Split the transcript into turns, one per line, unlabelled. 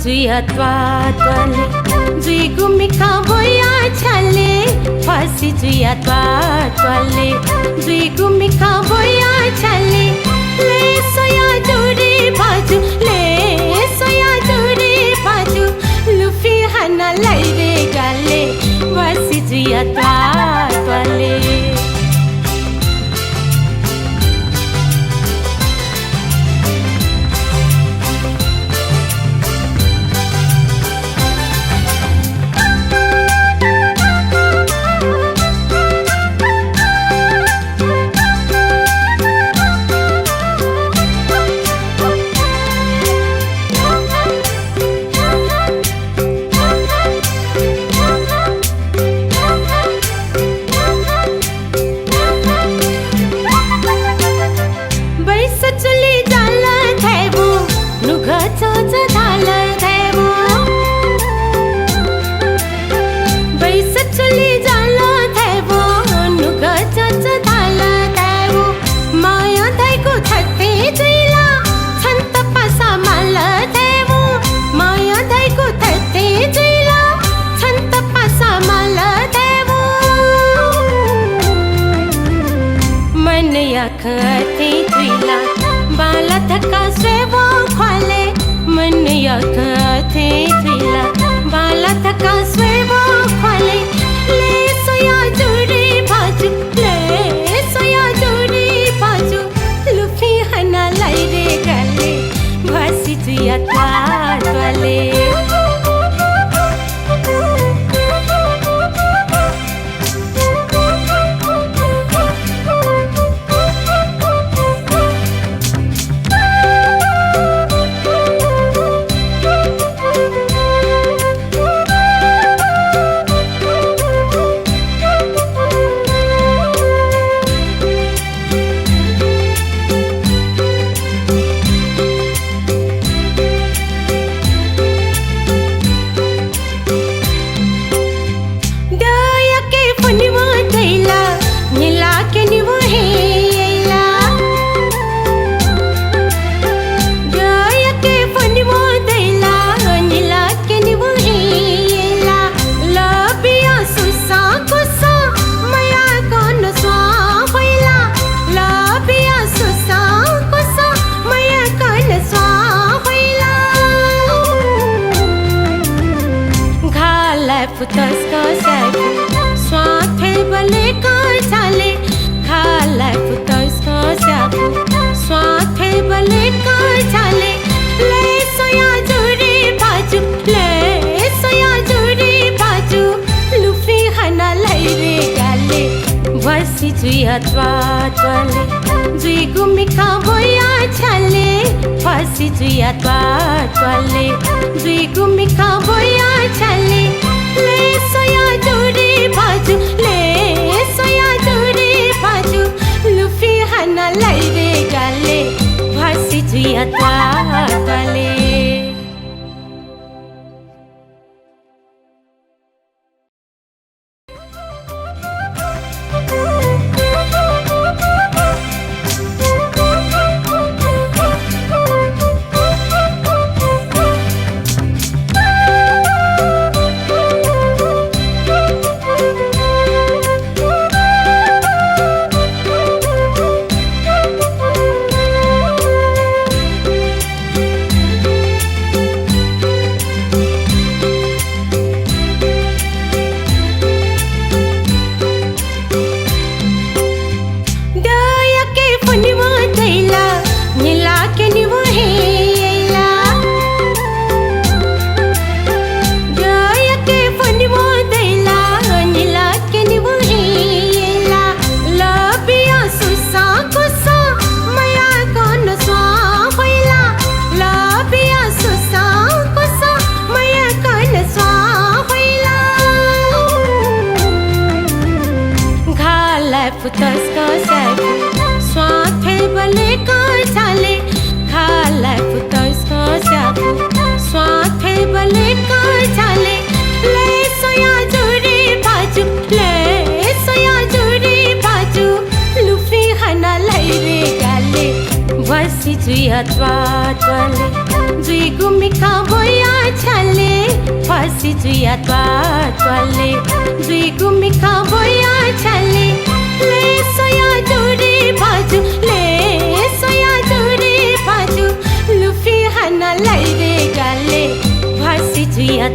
जुया त्वाले जुई गुमिका बोया छले फासी जुया त्वाले जुई गुमिका बोया छले ले सोया जोड़ी बाजू ले सोया जोड़ी बाजू लुफी हना लाइरे गाले फासी जुया त्वाले खते तुला बाला थका स्वेवो ख्वाले मन खते तुला बाला थका स्वेवो ख्वाले ले सोया जोड़ी बाजू ले सोया जोड़ी बाजू लुफी हना लाइरे गाले भासी जुया त्वाले पुतस को सेपु स्वाथे बले को चाले खाला पुतस को सेपु स्वाथे बले को चाले ले सोया जोड़ी बाजू ले सोया जोड़ी बाजू लुफी हना लाइरे गाले भासी जुया त्वाले जुई गुमिका बोया छले फासी जुया त्वाले जुई गुमिका बोया छले ले सोया जोड़ी बाजू ले सोया जोड़ी बाजू लुफी हना लाइरे गाले भासी जुया त्वाले पुतस को सेपु स्वाथे बले को चाले खाला पुतस को सेपु स्वाथे बले को चाले ले सोया जोड़ी बाजू ले सोया जोड़ी बाजू लुफी हना लाइरे गाले भासी जुया त्वाले जुई गुमिका बोया भासी जुया त्वाले दुई गुमिका बोया छले ले सोया जोडी बाजु ले सोया जोडी बाजु लुफी हना लाइरे गाले भासी जुया